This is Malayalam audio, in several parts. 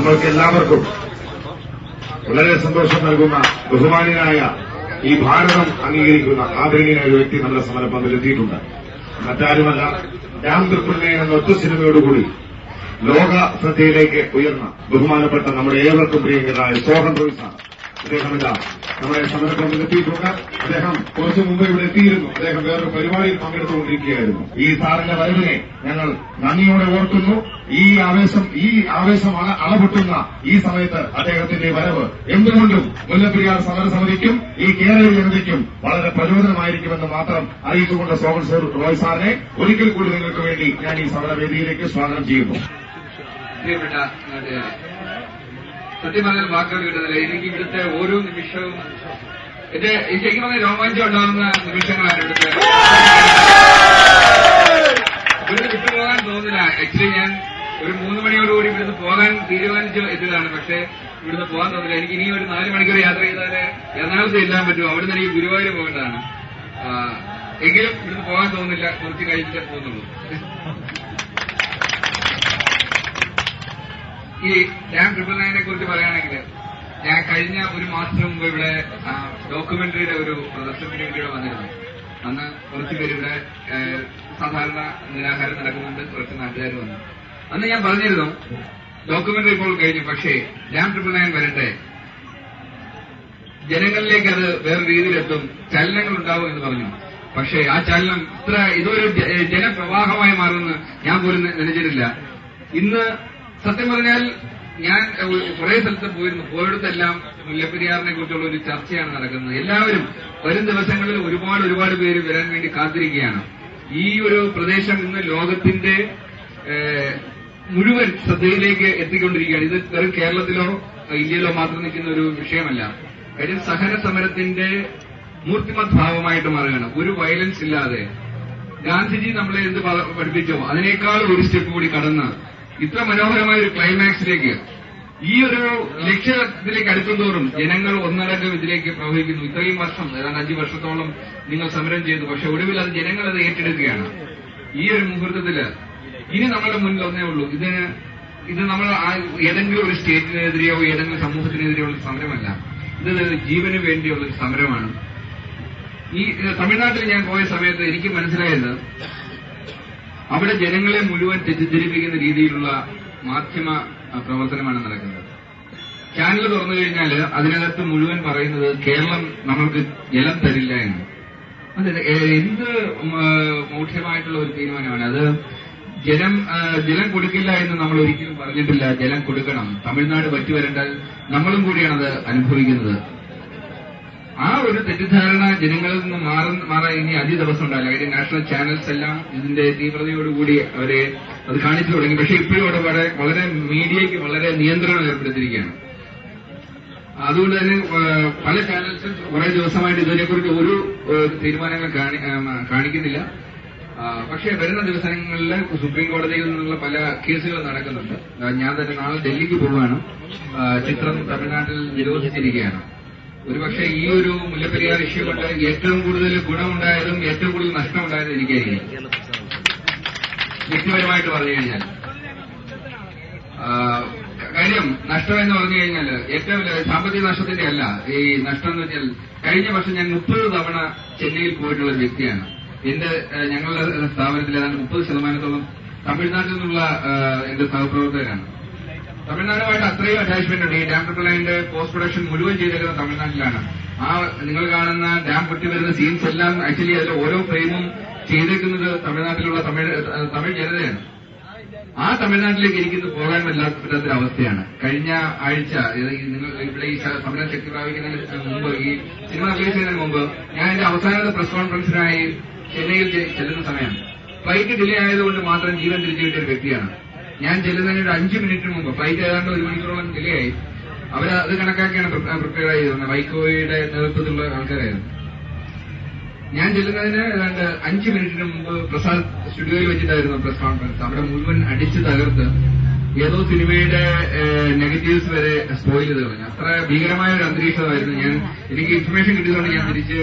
നമ്മൾക്ക് എല്ലാവർക്കും വളരെ സന്തോഷം നൽകുന്ന ബഹുമാന്യനായ ഈ ഭാരതം അംഗീകരിക്കുന്ന ആദരണീയനായ ഒരു വ്യക്തി നമ്മുടെ സമരപ്പന്തലെത്തിയിട്ടുണ്ട്. മറ്റാരുമല്ല, ഡാം ട്രിപ്പിൾ9 എന്ന ഒറ്റ സിനിമയോടുകൂടി ലോക ശ്രദ്ധയിലേക്ക് ഉയർന്ന ബഹുമാനപ്പെട്ട നമ്മുടെ ഏവർക്കും പ്രിയങ്കരായ സോഹൻ റോയ്സാണ്. അദ്ദേഹമില്ല നമ്മുടെ സമരപ്പന്തലെത്തിയിട്ടുണ്ട്. അദ്ദേഹം കുറച്ചു മുമ്പ് ഇവിടെ എത്തിയിരുന്നു. അദ്ദേഹം വേറൊരു പരിപാടിയിൽ പങ്കെടുത്തുകൊണ്ടിരിക്കുകയായിരുന്നു. ഈ സാറിന്റെ വരവിനെ ഞങ്ങൾ നന്ദിയോടെ ഓർക്കുന്നു. ഈ ആവേശം അളപൊട്ടുന്ന ഈ സമയത്ത് അദ്ദേഹത്തിന്റെ വരവ് എന്തുകൊണ്ടും മുല്ലപ്പെരിയാർ സമരസമിതിക്കും ഈ കേരള ജനതയ്ക്കും വളരെ പ്രചോദനമായിരിക്കുമെന്ന് മാത്രം അറിയിച്ചുകൊണ്ട് സോഹൻ റോയ് സാറിനെ ഒരിക്കൽ കൂടി നിങ്ങൾക്ക് വേണ്ടി ഞാൻ ഈ സമരവേദിയിലേക്ക് സ്വാഗതം ചെയ്യുന്നു. സത്യം പറഞ്ഞാൽ വാക്കുകൾ കിട്ടുന്നില്ല. എനിക്ക് ഇവിടുത്തെ ഓരോ നിമിഷവും ശരിക്കും പറഞ്ഞാൽ രോമാഞ്ചം ഉണ്ടാകുന്ന നിമിഷങ്ങളാണ് ഇവിടുത്തെ. ഇവിടുന്ന് വിട്ടുപോകാൻ തോന്നുന്നില്ല. ആക്ച്വലി ഞാൻ ഒരു 3 മണിയോടുകൂടി ഇവിടുന്ന് പോകാൻ തീരുമാനിച്ചു എത്തിയതാണ്. പക്ഷേ ഇവിടുന്ന് പോകാൻ തോന്നില്ല. എനിക്ക് ഇനി ഒരു 4 മണിക്കൂർ യാത്ര ചെയ്താലേ എറണാകുളത്ത് ചെല്ലാൻ പറ്റും. അവിടുന്ന് എനിക്ക് ഗുരുവായൂർ പോകേണ്ടതാണ്. എങ്കിലും ഇവിടുന്ന് പോകാൻ തോന്നുന്നില്ല. കുറച്ച് കഴിഞ്ഞിട്ടേ പോകുന്നുള്ളൂ. ഈ ഡാം ട്രിപ്പിൾ9നെ കുറിച്ച് പറയുകയാണെങ്കിൽ, ഞാൻ കഴിഞ്ഞ ഒരു മാസത്തിന് മുമ്പ് ഇവിടെ ഡോക്യുമെന്ററിയുടെ ഒരു പ്രദർശനത്തിന് വേണ്ടി ഇവിടെ വന്നിരുന്നു. അന്ന് കുറച്ചുപേര് ഇവിടെ സാധാരണ നിരാഹാരം നടക്കുന്നുണ്ട്. കുറച്ച് നാട്ടുകാർ വന്നു. അന്ന് ഞാൻ പറഞ്ഞിരുന്നു, ഡോക്യുമെന്ററി ഇപ്പോൾ കഴിഞ്ഞു, പക്ഷേ ഡാം ട്രിപ്പിൾ9 വരട്ടെ, ജനങ്ങളിലേക്ക് അത് വേറെ രീതിയിലെത്തും, ചലനങ്ങൾ ഉണ്ടാവും എന്ന് പറഞ്ഞു. പക്ഷേ ആ ചലനം ഇതൊരു ജനപ്രവാഹമായി മാറുമെന്ന് ഞാൻ പോലും നനച്ചിട്ടില്ല. ഇന്ന് സത്യം പറഞ്ഞാൽ ഞാൻ കുറെ സ്ഥലത്ത് പോയിടത്തെല്ലാം മുല്ലപ്പെരിയാറിനെ കുറിച്ചുള്ള ഒരു ചർച്ചയാണ് നടക്കുന്നത്. എല്ലാവരും വരും ദിവസങ്ങളിൽ ഒരുപാട് പേര് വരാൻ വേണ്ടി കാത്തിരിക്കുകയാണ്. ഈ ഒരു പ്രദേശം ഇന്ന് ലോകത്തിന്റെ മുഴുവൻ ശ്രദ്ധയിലേക്ക് എത്തിക്കൊണ്ടിരിക്കുകയാണ്. ഇത് വെറും കേരളത്തിലോ ഇന്ത്യയിലോ മാത്രം നിൽക്കുന്ന ഒരു വിഷയമല്ല. കാര്യം സഹന സമരത്തിന്റെ മൂർത്തിമത് ഭാവമായിട്ട് മാറുകയാണ്. ഒരു വയലൻസ് ഇല്ലാതെ ഗാന്ധിജി നമ്മളെ എന്ത് പഠിപ്പിച്ചോ അതിനേക്കാൾ ഒരു സ്റ്റെപ്പ് കൂടി കടന്ന് ഇത്ര മനോഹരമായ ഒരു ക്ലൈമാക്സിലേക്ക്, ഈ ഒരു ലക്ഷ്യത്തിലേക്ക് അടുക്കുന്തോറും ജനങ്ങൾ ഒന്നടങ്കം ഇതിലേക്ക് പ്രവഹിക്കുന്നു. ഇത്രയും വർഷം, ഏതാണ്ട് 5 വർഷത്തോളം നിങ്ങൾ സമരം ചെയ്തു. പക്ഷെ ഒടുവിൽ അത് ജനങ്ങൾ അത് ഏറ്റെടുക്കുകയാണ്. ഈ ഒരു മുഹൂർത്തത്തില് ഇനി നമ്മുടെ മുന്നിൽ ഒന്നേ ഉള്ളൂ. ഇത് നമ്മൾ ഏതെങ്കിലും ഒരു സ്റ്റേറ്റിനെതിരെയോ ഏതെങ്കിലും സമൂഹത്തിനെതിരെയോ ഉള്ള സമരമല്ല. ഇത് ജീവന് വേണ്ടിയുള്ള ഒരു സമരമാണ്. ഈ തമിഴ്നാട്ടിൽ ഞാൻ പോയ സമയത്ത് എനിക്ക് മനസ്സിലായത്, അവിടെ ജനങ്ങളെ മുഴുവൻ തെറ്റിദ്ധരിപ്പിക്കുന്ന രീതിയിലുള്ള മാധ്യമ പ്രവർത്തനമാണ് നടക്കുന്നത്. ചാനൽ തുറന്നു കഴിഞ്ഞാൽ അതിനകത്ത് മുഴുവൻ പറയുന്നത് കേരളം നമ്മൾക്ക് ജലം തരില്ല എന്ന്. അത് എന്ത് മൗഢ്യമായിട്ടുള്ള ഒരു തീരുമാനമാണ് അത്. ജലം കൊടുക്കില്ല എന്ന് നമ്മൾ ഒരിക്കലും പറഞ്ഞിട്ടില്ല. ജലം കൊടുക്കണം. തമിഴ്നാട് പറ്റിവരണ്ടാൽ നമ്മളും കൂടിയാണ് അത് അനുഭവിക്കുന്നത്. ആ ഒരു തെറ്റിദ്ധാരണ ജനങ്ങളിൽ നിന്ന് മാറാൻ ഇനി ദിവസം ഉണ്ടാവില്ല. കാര്യം നാഷണൽ ചാനൽസ് എല്ലാം ഇതിന്റെ തീവ്രതയോടുകൂടി അവരെ അത് കാണിച്ചു തുടങ്ങി. പക്ഷെ ഇപ്പോഴും അവിടെ വളരെ മീഡിയയ്ക്ക് വളരെ നിയന്ത്രണം ഏർപ്പെടുത്തിയിരിക്കുകയാണ്. അതുകൊണ്ട് തന്നെ പല ചാനൽസും കുറെ ദിവസമായിട്ട് ഇതിനെക്കുറിച്ച് ഒരു തീരുമാനങ്ങൾ കാണിക്കുന്നില്ല. പക്ഷേ വരുന്ന ദിവസങ്ങളിൽ സുപ്രീം കോടതിയിൽ നിന്നുള്ള പല കേസുകൾ നടക്കുന്നുണ്ട്. ഞാൻ തന്നെ നാളെ ഡൽഹിക്ക് പോവുകയാണ്. ചിത്രം തമിഴ്നാട്ടിൽ നിരോധിച്ചിരിക്കുകയാണ്. ഒരുപക്ഷെ ഈ ഒരു മുല്ലപ്പെരിയാർ ഇഷ്യൂ കൊണ്ട് ഏറ്റവും കൂടുതൽ ഗുണമുണ്ടായതും ഏറ്റവും കൂടുതൽ നഷ്ടമുണ്ടായതും എനിക്കായിരിക്കും, വ്യക്തിപരമായിട്ട് പറഞ്ഞു കഴിഞ്ഞാൽ. കാര്യം നഷ്ടം എന്ന് പറഞ്ഞു കഴിഞ്ഞാൽ ഏറ്റവും സാമ്പത്തിക നഷ്ടത്തിന്റെ അല്ല. ഈ നഷ്ടം എന്ന് വെച്ചാൽ കഴിഞ്ഞ വർഷം ഞാൻ 30 തവണ ചെന്നൈയിൽ പോയിട്ടുള്ള ഒരു വ്യക്തിയാണ്. ഞങ്ങളുടെ സ്ഥാപനത്തിൽ ഏതാണ്ട് 30% തമിഴ്നാട്ടിൽ നിന്നുള്ള എന്റെ സഹപ്രവർത്തകരാണ്. തമിഴ്നാടുമായിട്ട് അത്രയും അറ്റാച്ച്മെന്റ് ഉണ്ട്. ഈ ഡാം ട്രിപ്പിൾ9ന്റെ പോസ്റ്റ് പ്രൊഡക്ഷൻ മുഴുവൻ ചെയ്തേക്കുന്നത് തമിഴ്നാട്ടിലാണ്. നിങ്ങൾ കാണുന്ന ഡാം പൊട്ടി വരുന്ന സീൻസ് എല്ലാം ആക്ച്വലി അതിൽ ഓരോ ഫ്രെയിമും ചെയ്തേക്കുന്നത് തമിഴ്നാട്ടിലുള്ള തമിഴ് ജനതയാണ്. ആ തമിഴ്നാട്ടിലേക്ക് എനിക്കിന്ന് പോകാൻ പറ്റാത്തൊരവസ്ഥയാണ്. കഴിഞ്ഞ ആഴ്ച നിങ്ങൾ ഇവിടെ ഈ സമരം ശക്തി പ്രാപിക്കുന്നതിന് മുമ്പ്, ഈ സിനിമ റിലീസ് ചെയ്യുന്നതിന് മുമ്പ്, ഞാൻ എന്റെ അവസാനത്തെ പ്രസ് കോൺഫറൻസിനായി ചെന്നൈയിൽ ചെല്ലുന്ന സമയം ഫ്ലൈറ്റ് ഡിലേ ആയതുകൊണ്ട് മാത്രം ജീവൻ തിരിച്ചു കിട്ടിയ ഒരു വ്യക്തിയാണ്. ഞാൻ ചെല്ലുന്നതിന് ഒരു 5 മിനിറ്റിന് മുമ്പ് ഫ്ലൈറ്റ് ഏതാണ്ട് 1 മണിക്കൂറോളം ഡിലേ ആയി. അത് കണക്കാക്കിയാണ് പ്രിപ്പയർ ചെയ്തിരുന്നത്. വൈക്കോയുടെ നേതൃത്വത്തിലുള്ള ആൾക്കാരായിരുന്നു. ഞാൻ ചെല്ലുന്നതിന് ഏതാണ്ട് 5 മിനിറ്റിന് മുമ്പ് പ്രസാദ് സ്റ്റുഡിയോയിൽ വെച്ചിട്ടായിരുന്നു പ്രസ് കോൺഫറൻസ്. അവിടെ മുഴുവൻ അടിച്ചു തകർത്ത് ഏതോ സിനിമയുടെ നെഗറ്റീവ്സ് വരെ സ്പോയിൽ ചെയ്ത് കളഞ്ഞു. അത്ര ഭീകരമായ ഒരു അന്തരീക്ഷമായിരുന്നു. എനിക്ക് ഇൻഫർമേഷൻ കിട്ടിയതുകൊണ്ട് ഞാൻ തിരിച്ച്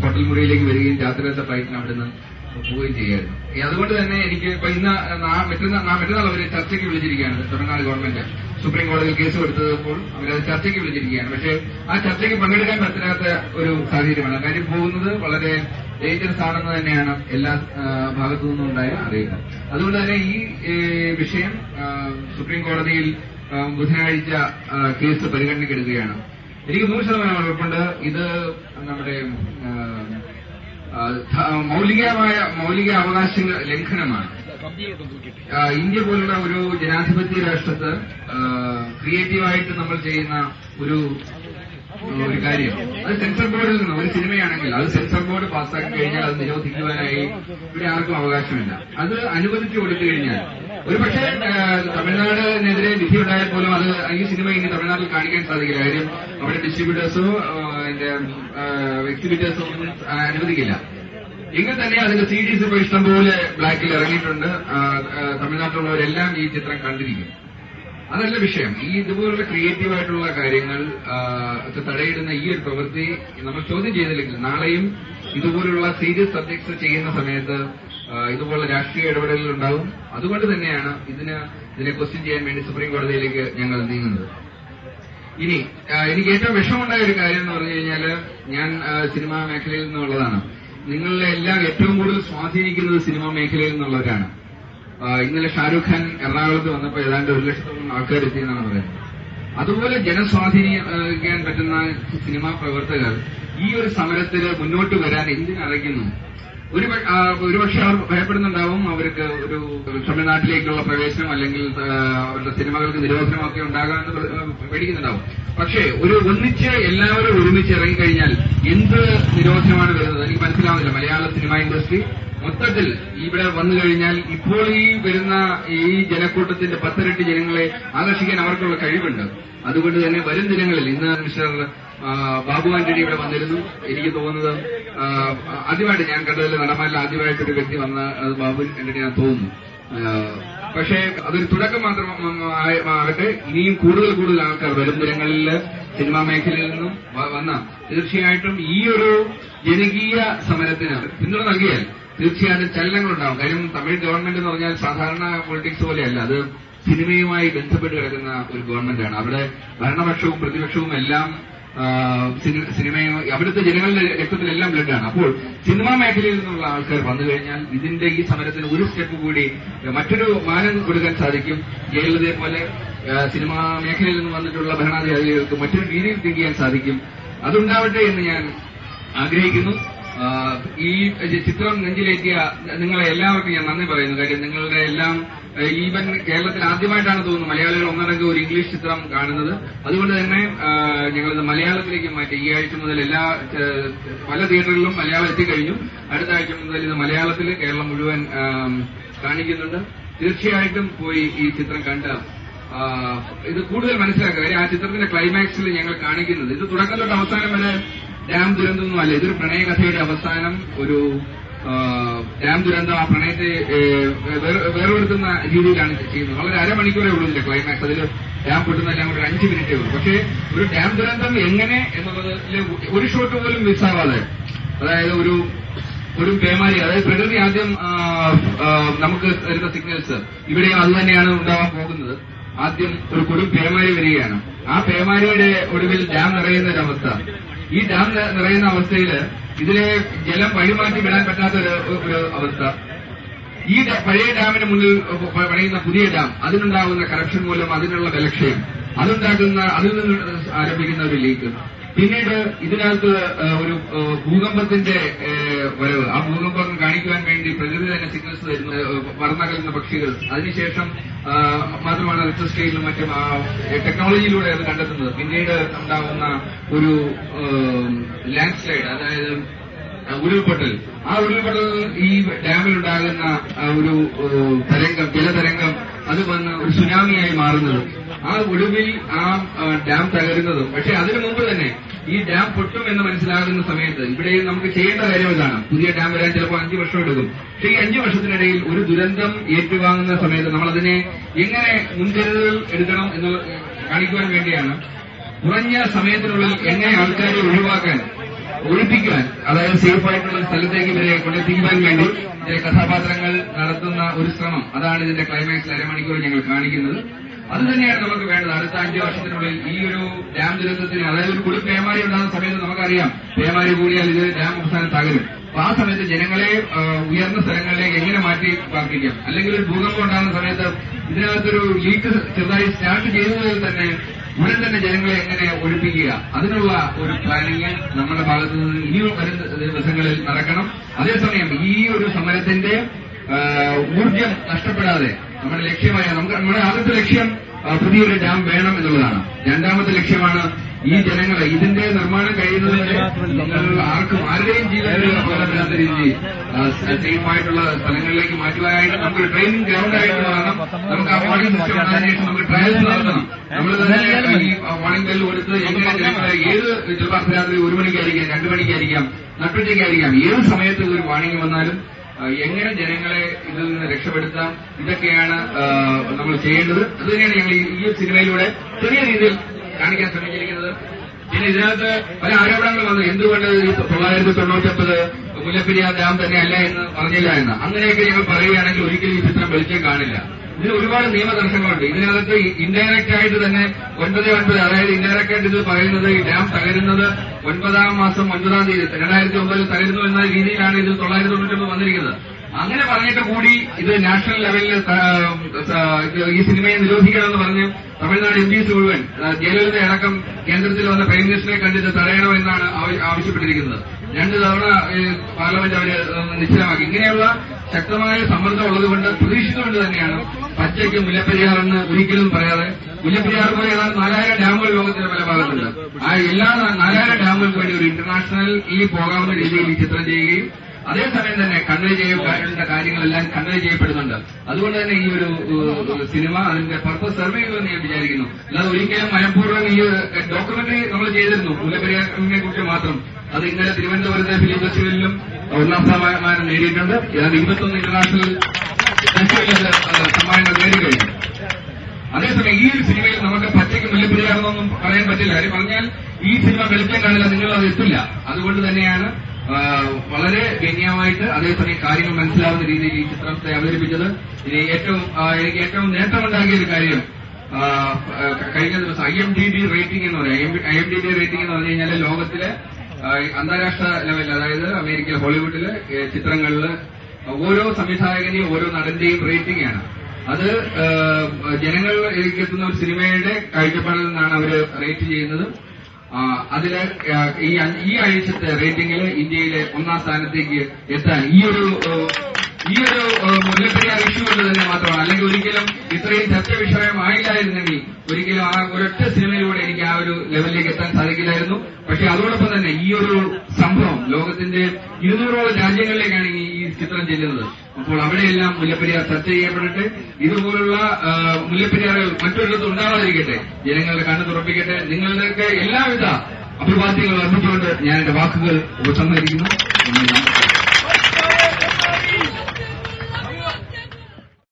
ഹോട്ടൽ മുറിയിലേക്ക് വരികയും രാത്രിയിലത്തെ ഫ്ലൈറ്റിന് അവിടുന്ന് പോവുകയും ചെയ്യായിരുന്നു. അതുകൊണ്ട് തന്നെ എനിക്ക് ഇപ്പൊ ഇന്ന് മറ്റന്നാൾ അവര് ചർച്ചയ്ക്ക് വിളിച്ചിരിക്കുകയാണ്. തമിഴ്നാട് ഗവൺമെന്റ് സുപ്രീം കോടതിയിൽ കേസ് കൊടുത്തപ്പോൾ അവരത് ചർച്ചയ്ക്ക് വിളിച്ചിരിക്കുകയാണ്. പക്ഷേ ആ ചർച്ചയ്ക്ക് പങ്കെടുക്കാൻ പറ്റാത്ത ഒരു സാഹചര്യമാണ്. കാര്യം പോകുന്നത് വളരെ ഡേഞ്ചറസ് ആണെന്ന് തന്നെയാണ് എല്ലാ ഭാഗത്തു നിന്നും ഉണ്ടായ അറിയുക. അതുകൊണ്ട് തന്നെ ഈ വിഷയം സുപ്രീം കോടതിയിൽ ബുധനാഴ്ച കേസ് പരിഗണനയ്ക്കെടുക്കുകയാണ്. എനിക്ക് 100% ഉറപ്പുണ്ട് ഇത് നമ്മുടെ മൌലിക അവകാശ ലംഘനമാണ്. ഇന്ത്യ പോലുള്ള ഒരു ജനാധിപത്യ രാഷ്ട്രത്ത് ക്രിയേറ്റീവായിട്ട് നമ്മൾ ചെയ്യുന്ന ഒരു കാര്യം അത് സെൻസർ ബോർഡിൽ നിന്ന് ഒരു സിനിമയാണെങ്കിൽ അത് സെൻസർ ബോർഡ് പാസ്സാക്കി കഴിഞ്ഞാൽ അത് നിരോധിക്കുവാനായി ഇവിടെ ആർക്കും അവകാശമില്ല. അത് അനുവദിച്ചു കൊടുത്തു കഴിഞ്ഞാൽ ഒരുപക്ഷെ തമിഴ്നാടിനെതിരെ വിധി ഉണ്ടായാൽ പോലും അത് ഈ സിനിമ ഇനി തമിഴ്നാട്ടിൽ കാണിക്കാൻ സാധിക്കില്ല. കാര്യം അവിടെ ഡിസ്ട്രിബ്യൂട്ടേഴ്സോ അതിന്റെ എക്സിബിറ്റേഴ്സോ ഒന്നും അനുവദിക്കില്ല. എങ്കിൽ തന്നെ അതിന്റെ CDs ഇപ്പോൾ ഇഷ്ടംപോലെ ബ്ലാക്കിൽ ഇറങ്ങിയിട്ടുണ്ട്. തമിഴ്നാട്ടിലുള്ളവരെല്ലാം ഈ ചിത്രം കണ്ടിരിക്കും. അതല്ല വിഷയം. ഈ ഇതുപോലുള്ള ക്രിയേറ്റീവായിട്ടുള്ള കാര്യങ്ങൾ തടയിടുന്ന ഈ ഒരു പ്രവൃത്തി നമ്മൾ ചോദ്യം ചെയ്തില്ലെങ്കിൽ നാളെയും ഇതുപോലുള്ള സീരിയസ് സബ്ജക്ട്സ് ചെയ്യുന്ന സമയത്ത് ഇതുപോലുള്ള രാഷ്ട്രീയ ഇടപെടലുകൾ ഉണ്ടാകും. അതുകൊണ്ട് തന്നെയാണ് ഇതിനെ ക്വസ്റ്റ്യൻ ചെയ്യാൻ വേണ്ടി സുപ്രീം കോടതിയിലേക്ക് ഞങ്ങൾ നീങ്ങുന്നത്. ഇനി എനിക്ക് ഏറ്റവും വിഷമമുണ്ടായ ഒരു കാര്യം എന്ന് പറഞ്ഞു കഴിഞ്ഞാൽ ഞാൻ സിനിമാ മേഖലയിൽ നിന്നുള്ളതാണ്. നിങ്ങളെ എല്ലാം ഏറ്റവും കൂടുതൽ സ്വാധീനിക്കുന്നത് സിനിമാ മേഖലയിൽ നിന്നുള്ളവരാണ്. ഇന്നലെ ഷാരൂഖ് ഖാൻ എറണാകുളത്ത് വന്നപ്പോൾ ഏതാണ്ട് 1 ലക്ഷത്തോളം ആൾക്കാർ എത്തിയെന്നാണ് പറയുന്നത്. അതുപോലെ ജനസ്വാധീനിക്കാൻ പറ്റുന്ന സിനിമാ പ്രവർത്തകർ ഈ ഒരു സമരത്തിന് മുന്നോട്ട് വരാൻ എന്തിനറിയിക്കുന്നു? ഒരുപക്ഷെ അവർ ഭയപ്പെടുന്നുണ്ടാവും. അവർക്ക് ഒരു തമിഴ്നാട്ടിലേക്കുള്ള പ്രവേശനം അല്ലെങ്കിൽ അവരുടെ സിനിമകൾക്ക് നിരോധനമൊക്കെ ഉണ്ടാകാമെന്ന് പേടിക്കുന്നുണ്ടാവും. പക്ഷേ ഒന്നിച്ച് എല്ലാവരും ഒരുമിച്ച് ഇറങ്ങിക്കഴിഞ്ഞാൽ എന്ത് നിരോധനമാണ് വരുന്നത് എനിക്ക് മനസ്സിലാവുന്നില്ല. മലയാള സിനിമാ ഇൻഡസ്ട്രി മൊത്തത്തിൽ ഇവിടെ വന്നു കഴിഞ്ഞാൽ ഇപ്പോൾ ഈ വരുന്ന ഈ ജനക്കൂട്ടത്തിന്റെ 10 ഇരട്ടി ജനങ്ങളെ ആകർഷിക്കാൻ അവർക്കുള്ള കഴിവുണ്ട്. അതുകൊണ്ട് തന്നെ വരും ദിനങ്ങളിൽ ഇന്ന് മിസ്റ്റർ ബാബു ആന്റണി ഇവിടെ വന്നിരുന്നു. എനിക്ക് തോന്നുന്നത് ആദ്യമായിട്ട് ഞാൻ കണ്ടതിൽ നടന്മാരിൽ ആദ്യമായിട്ടൊരു വ്യക്തി വന്ന ബാബു ആന്റണിയാണെന്ന് തോന്നുന്നു. പക്ഷേ അതൊരു തുടക്കം മാത്രമാകട്ടെ. ഇനിയും കൂടുതൽ ആൾക്കാർ വരും ദിനങ്ങളിൽ സിനിമാ മേഖലയിൽ നിന്നും വന്ന തീർച്ചയായിട്ടും ഈ ഒരു ജനകീയ സമരത്തിന് പിന്തുണ നൽകിയാൽ തീർച്ചയായിട്ടും ചലനങ്ങളുണ്ടാവും. കാര്യം തമിഴ് ഗവൺമെന്റ് എന്ന് പറഞ്ഞാൽ സാധാരണ പൊളിറ്റിക്സ് പോലെയല്ല. അത് സിനിമയുമായി ബന്ധപ്പെട്ട് കിടക്കുന്ന ഒരു ഗവൺമെന്റാണ്. അവിടെ ഭരണപക്ഷവും പ്രതിപക്ഷവും എല്ലാം സിനിമയും അവിടുത്തെ ജനങ്ങളുടെ രക്തത്തിലെല്ലാം ബ്ലഡാണ്. അപ്പോൾ സിനിമാ മേഖലയിൽ നിന്നുള്ള ആൾക്കാർ വന്നു കഴിഞ്ഞാൽ ഇതിന്റെ ഈ സമരത്തിന് ഒരു സ്റ്റെപ്പ് കൂടി മറ്റൊരു മാനം കൊടുക്കാൻ സാധിക്കും. ജയലളിതയെ പോലെ സിനിമാ മേഖലയിൽ നിന്ന് വന്നിട്ടുള്ള ഭരണാധികാരികൾക്ക് മറ്റൊരു രീതിയിൽ തിങ്ക് ചെയ്യാൻ സാധിക്കും. അതുണ്ടാവട്ടെ എന്ന് ഞാൻ ആഗ്രഹിക്കുന്നു. ഈ ചിത്രം നെഞ്ചിലേറ്റിയ നിങ്ങളെ എല്ലാവർക്കും ഞാൻ നന്ദി പറയുന്നു. കാര്യം നിങ്ങളുടെ എല്ലാം ഈവൻ കേരളത്തിൽ ആദ്യമായിട്ടാണ് തോന്നുന്നു മലയാളികൾ ഒന്നടങ്കം ഒരു ഇംഗ്ലീഷ് ചിത്രം കാണുന്നത്. അതുകൊണ്ട് തന്നെ ഞങ്ങളിത് മലയാളത്തിലേക്ക് മാറ്റി. ഈ ആഴ്ച മുതൽ പല തിയേറ്ററുകളിലും മലയാളം എത്തിക്കഴിഞ്ഞു. അടുത്ത ആഴ്ച മുതൽ ഇത് മലയാളത്തിൽ കേരളം മുഴുവൻ കാണിക്കുന്നുണ്ട്. തീർച്ചയായിട്ടും പോയി ഈ ചിത്രം കണ്ട് ഇത് കൂടുതൽ മനസ്സിലാക്കുക. കാര്യം ആ ചിത്രത്തിന്റെ ക്ലൈമാക്സിൽ ഞങ്ങൾ കാണിക്കുന്നത് ഇത് തുടക്കം തൊട്ട് അവസാനം വരെ ഡാം ദുരന്തമൊന്നുമല്ല. ഇതൊരു പ്രണയകഥയുടെ അവസാനം ഒരു ഡാം ദുരന്തം ആ പ്രണയത്തെ വേർപെടുത്തുന്ന രീതിയിലാണ് ചെയ്യുന്നത്. വളരെ അരമണിക്കൂറേ ഉള്ളൂ ഇതിന്റെ ക്ലൈമാക്സ്. അതിൽ ഡാം പൊട്ടുന്നതെല്ലാം കൂടെ 5 മിനിറ്റേ ഉള്ളൂ. പക്ഷേ ഒരു ഡാം ദുരന്തം എങ്ങനെ എന്നുള്ളത് ഒരു ഷോട്ട് പോലും മിസ്സാവാതെ, അതായത് ഒരു പേമാരി, അതായത് പ്രകൃതി ആദ്യം നമുക്ക് തരുന്ന സിഗ്നൽസ് ഇവിടെയും അത് തന്നെയാണ് ഉണ്ടാവാൻ പോകുന്നത്. ആദ്യം ഒരു കൊടും പേമാരി വരികയാണ്. ആ പേമാരിയുടെ ഒടുവിൽ ഡാം നിറയുന്ന ഒരവസ്ഥ. ഈ ഡാം നിറയുന്ന അവസ്ഥയിൽ ഇതിലെ ജലം വഴിമാറ്റി വിടാൻ പറ്റാത്ത ഒരു അവസ്ഥ. ഈ പഴയ ഡാമിന് മുന്നിൽ പണിയുന്ന പുതിയ ഡാം, അതിനുണ്ടാകുന്ന കറപ്ഷൻ മൂലം അതിനുള്ള ബലക്ഷയം, അതിൽ നിന്ന് ആരംഭിക്കുന്ന ഒരു ലീക്ക്. പിന്നീട് ഇതിനകത്ത് ഒരു ഭൂകമ്പത്തിന്റെ വരവ്. ആ ഭൂകമ്പം കാണിക്കുവാൻ വേണ്ടി പ്രകൃതി തന്നെ സിഗ്നൽസ് തരുന്ന പറന്നകലുന്ന പക്ഷികൾ. അതിനുശേഷം മാത്രമാണ് റിസർച്ച് സ്കെയിലും മറ്റും ടെക്നോളജിയിലൂടെ അത് കണ്ടെത്തുന്നത്. പിന്നീട് ഉണ്ടാകുന്ന ഒരു ലാൻഡ് സ്ലൈഡ്, അതായത് ഉരുൾപൊട്ടൽ. ആ ഉരുൾപൊട്ടൽ ഈ ഡാമിലുണ്ടാകുന്ന ഒരു തരംഗം, ജലതരംഗം, അത് വന്ന് ഒരു സുനാമിയായി മാറുന്നത്. ആ ഒടുവിൽ ആ ഡാം തകരുന്നതും. പക്ഷെ അതിനു മുമ്പ് തന്നെ ഈ ഡാം പൊട്ടും എന്ന് മനസ്സിലാകുന്ന സമയത്ത് ഇവിടെ നമുക്ക് ചെയ്യേണ്ട കാര്യം ഇതാണ്. പുതിയ ഡാം വരാൻ ചിലപ്പോൾ 5 വർഷം എടുക്കും. പക്ഷേ ഈ 5 വർഷത്തിനിടയിൽ ഒരു ദുരന്തം ഏറ്റുവാങ്ങുന്ന സമയത്ത് നമ്മളതിനെ എങ്ങനെ മുൻകരുതൽ എടുക്കണം എന്ന് കാണിക്കുവാൻ വേണ്ടിയാണ് കുറഞ്ഞ സമയത്തിനുള്ളിൽ എങ്ങനെ ആൾക്കാരെ ഒഴിവാക്കാൻ ഒഴിപ്പിക്കാൻ, അതായത് സേഫ് ആയിട്ടുള്ള സ്ഥലത്തേക്ക് ഇവരെ കൊണ്ടെത്തിക്കുവാൻ വേണ്ടി ഇതിലെ കഥാപാത്രങ്ങൾ നടത്തുന്ന ഒരു ശ്രമം, അതാണ് ഇതിന്റെ ക്ലൈമാക്സിൽ അരമണിക്കൂർ ഞങ്ങൾ കാണിക്കുന്നത്. അത് തന്നെയാണ് നമുക്ക് വേണ്ടത്. അടുത്ത 5 വർഷത്തിനുള്ളിൽ ഈ ഒരു ഡാം ദുരന്തത്തിന്, അതായത് ഒരു കൊടും പേമാരി ഉണ്ടാകുന്ന സമയത്ത് നമുക്കറിയാം, പേമാരി കൂടിയാൽ ഇത് ഡാം അവസാനം തകരും. അപ്പൊ ആ സമയത്ത് ജനങ്ങളെ ഉയർന്ന സ്ഥലങ്ങളിലേക്ക് എങ്ങനെ മാറ്റി പാർപ്പിക്കാം, അല്ലെങ്കിൽ ഒരു ഭൂകമ്പം ഉണ്ടാകുന്ന സമയത്ത് ഇതിനകത്തൊരു ലീക്ക് ചെറുതായി സ്റ്റാർട്ട് ചെയ്തതിൽ തന്നെ ഉടൻ തന്നെ ജനങ്ങളെ എങ്ങനെ ഒഴിപ്പിക്കുക, അതിനുള്ള ഒരു പ്ലാനിങ് നമ്മുടെ ഭാഗത്തു നിന്ന് ഇനിയും വരുന്ന ദിവസങ്ങളിൽ നടക്കണം. അതേസമയം ഈ ഒരു സമരത്തിന്റെ ഊർജം നഷ്ടപ്പെടാതെ നമ്മുടെ ലക്ഷ്യമായ നമ്മുടെ ആദ്യത്തെ ലക്ഷ്യം പുതിയൊരു ഡാം വേണം എന്നുള്ളതാണ്. രണ്ടാമത്തെ ലക്ഷ്യമാണ് ഈ ജനങ്ങളെ ഇതിന്റെ നിർമ്മാണം കഴിയുന്നതിന് ആരുടെയും ജീവൻ അപകടമില്ലാത്ത രീതിയിൽ സേഫായിട്ടുള്ള സ്ഥലങ്ങളിലേക്ക് മാറ്റുവാനായിട്ട് നമുക്ക് ട്രെയിനിങ് ഗ്രൗണ്ടായിട്ട് വേണം. നമുക്ക് ആ വാണിംഗ് സിസ്റ്റം ഉണ്ടായതിനു ശേഷം നമുക്ക് ട്രയൽസ് നടത്തണം. നമ്മൾ തന്നെ ഈ വാണിംഗ് ബെല്ല് കൊടുത്ത് എങ്ങനെ ജനങ്ങളെ ഏത് ചിലപ്പോൾ അർദ്ധരാത്രി 1 മണിക്കായിരിക്കാം, 2 മണിക്കായിരിക്കാം, നട്ടുച്ചയ്ക്കായിരിക്കാം, ഏത് സമയത്ത് ഒരു വാണിംഗ് വന്നാലും എങ്ങനെ ജനങ്ങളെ ഇതിൽ നിന്ന് രക്ഷപ്പെടുത്താം, ഇതൊക്കെയാണ് നമ്മൾ ചെയ്യേണ്ടത്. അതുതന്നെയാണ് ഞങ്ങൾ ഈ സിനിമയിലൂടെ ചെറിയ രീതിയിൽ കാണിക്കാൻ ശ്രമിച്ചിരിക്കുന്നത്. പിന്നെ ഇതിനകത്ത് പല ആരോപണങ്ങൾ വന്നു, എന്തുകൊണ്ട് 999 മുല്ലപ്പെരിയാർ ഡാം തന്നെയല്ല എന്ന് പറഞ്ഞില്ല എന്ന്. അങ്ങനെയൊക്കെ ഞങ്ങൾ പറയുകയാണെങ്കിൽ ഒരിക്കലും ഈ ചിത്രം വെളിച്ചം കാണില്ല. ഇതിന് ഒരുപാട് നിയമതടസ്സങ്ങളുണ്ട്. ഇതിനകത്ത് ഇൻഡയറക്റ്റ് ആയിട്ട് തന്നെ 9/9, അതായത് ഇൻഡയറക്റ്റ് ആയിട്ട് ഇത് പറയുന്നത് ഈ ഡാം തകരുന്നത് 9-ാം മാസം 9-ാം തീയതി 2009 തകരുന്നു എന്ന രീതിയിലാണ് ഇത് 999 വന്നിരിക്കുന്നത്. അങ്ങനെ പറഞ്ഞിട്ട് കൂടി ഇത് നാഷണൽ ലെവലിൽ ഈ സിനിമയെ നിരോധിക്കണമെന്ന് പറഞ്ഞ് തമിഴ്നാട് MPs മുഴുവൻ, ജയലളിത അടക്കം കേന്ദ്രത്തിൽ വന്ന പ്രൈം മിനിസ്റ്ററെ കണ്ടിട്ട് തടയണമെന്നാണ് ആവശ്യപ്പെട്ടിരിക്കുന്നത്. 2 തവണ പാർലമെന്റ് അവര് നിശ്ചലമാക്കി. ഇങ്ങനെയുള്ള ശക്തമായ സമ്മർദ്ദം ഉള്ളതുകൊണ്ട് പ്രതീക്ഷിച്ചുകൊണ്ട് തന്നെയാണ് പച്ചയ്ക്ക് മുല്ലപ്പെരിയാർ എന്ന് ഒരിക്കലും പറയാതെ, മുല്ലപ്പെരിയാർ പോലെ ഏതാണ്ട് 4000 ഡാമുകൾ ലോകത്തിന്റെ പല ഭാഗത്തുണ്ട്. ആ എല്ലാ 4000 ഡാമുകൾക്ക് വേണ്ടി ഒരു ഇന്റർനാഷണൽ പോകാവുന്ന രീതിയിൽ ഈ ചിത്രം ചെയ്യുകയും അതേസമയം തന്നെ കൺവേ ചെയ്യേണ്ട കാര്യങ്ങളെല്ലാം കൺവേ ചെയ്യപ്പെടുന്നുണ്ട്. അതുകൊണ്ട് തന്നെ ഈ ഒരു സിനിമ അതിന്റെ പർപ്പസ് സെർവ് ചെയ്യുമെന്ന് ഞാൻ വിചാരിക്കുന്നു. അല്ലാതെ ഒരിക്കലും മനഃപൂർവ്വം ഈ ഡോക്യുമെന്ററി നമ്മൾ ചെയ്തിരുന്നു മുല്ലപ്പെരിയാറിനെ കുറിച്ച് മാത്രം. അത് ഇന്നലെ തിരുവനന്തപുരത്തെ ഫിലിം ഫെസ്റ്റിവലിലും 1ാം സമ്മാനം നേടിയിട്ടുണ്ട്. ഏതാണ്ട് 21 ഇന്റർനാഷണൽ സമ്മാനങ്ങൾ നേടിക്കഴിഞ്ഞു. അതേസമയം ഈ ഒരു സിനിമയിൽ നമുക്ക് പച്ചയ്ക്ക് മുല്ലപ്പെരിയാറെന്നൊന്നും പറയാൻ പറ്റില്ല. കാര്യം പറഞ്ഞാൽ ഈ സിനിമ വെളിച്ചം കാണില്ല, നിങ്ങൾ അത് എത്തില്ല. അതുകൊണ്ട് തന്നെയാണ് വളരെ ഗണ്യമായിട്ട് അതേസമയം കാര്യങ്ങൾ മനസ്സിലാവുന്ന രീതിയിൽ ഈ ചിത്രത്തെ അവതരിപ്പിച്ചത്. ഇനി എനിക്ക് ഏറ്റവും നേട്ടമുണ്ടാക്കിയ ഒരു കാര്യം, കഴിഞ്ഞ ദിവസം IMDb റേറ്റിംഗ് എന്ന് പറയാം. IMDb റേറ്റിംഗ് എന്ന് പറഞ്ഞു കഴിഞ്ഞാൽ ലോകത്തിലെ അന്താരാഷ്ട്ര ലെവലിൽ, അതായത് അമേരിക്ക ഹോളിവുഡിലെ ചിത്രങ്ങളിൽ ഓരോ സംവിധായകന്റെയും ഓരോ നടന്റെയും റേറ്റിംഗ് ആണ്. അത് ജനങ്ങളിലേക്ക് എത്തുന്ന ഒരു സിനിമയുടെ കാഴ്ചപ്പാടിൽ നിന്നാണ് അവർ റേറ്റ് ചെയ്യുന്നത്. അതില് ഈ ആഴ്ചത്തെ റേറ്റിംഗില് ഇന്ത്യയിലെ 1ാം സ്ഥാനത്തേക്ക് എത്താൻ ഈ ഒരു മുല്ലപ്പെരിയാർ ഇഷ്യൂ കൊണ്ട് തന്നെ മാത്രമാണ്. അല്ലെങ്കിൽ ഒരിക്കലും ഇത്രയും ചർച്ച വിഷയമായില്ലായിരുന്നെങ്കിൽ ഒരിക്കലും ആ ഒരൊറ്റ സിനിമയിലൂടെ എനിക്ക് ആ ഒരു ലെവലിലേക്ക് എത്താൻ സാധിക്കില്ലായിരുന്നു. പക്ഷെ അതോടൊപ്പം തന്നെ ഈ ഒരു സംഭവം ലോകത്തിന്റെ 200ഓളം രാജ്യങ്ങളിലേക്കാണ് ഈ ചിത്രം ചെല്ലുന്നത്. അപ്പോൾ അവിടെയെല്ലാം മുല്ലപ്പെരിയാർ ചർച്ച ചെയ്യപ്പെടട്ടെ. ഇതുപോലുള്ള മുല്ലപ്പെരിയാറുകൾ മറ്റൊരിടത്തും ഉണ്ടാവാതിരിക്കട്ടെ. ജനങ്ങളുടെ കണ്ണ് തുറപ്പിക്കട്ടെ. നിങ്ങളുടെയൊക്കെ എല്ലാവിധ അഭിവാദ്യങ്ങൾ അർപ്പിച്ചുകൊണ്ട് ഞാൻ എന്റെ വാക്കുകൾ ഉപസംഹരിക്കുന്നു.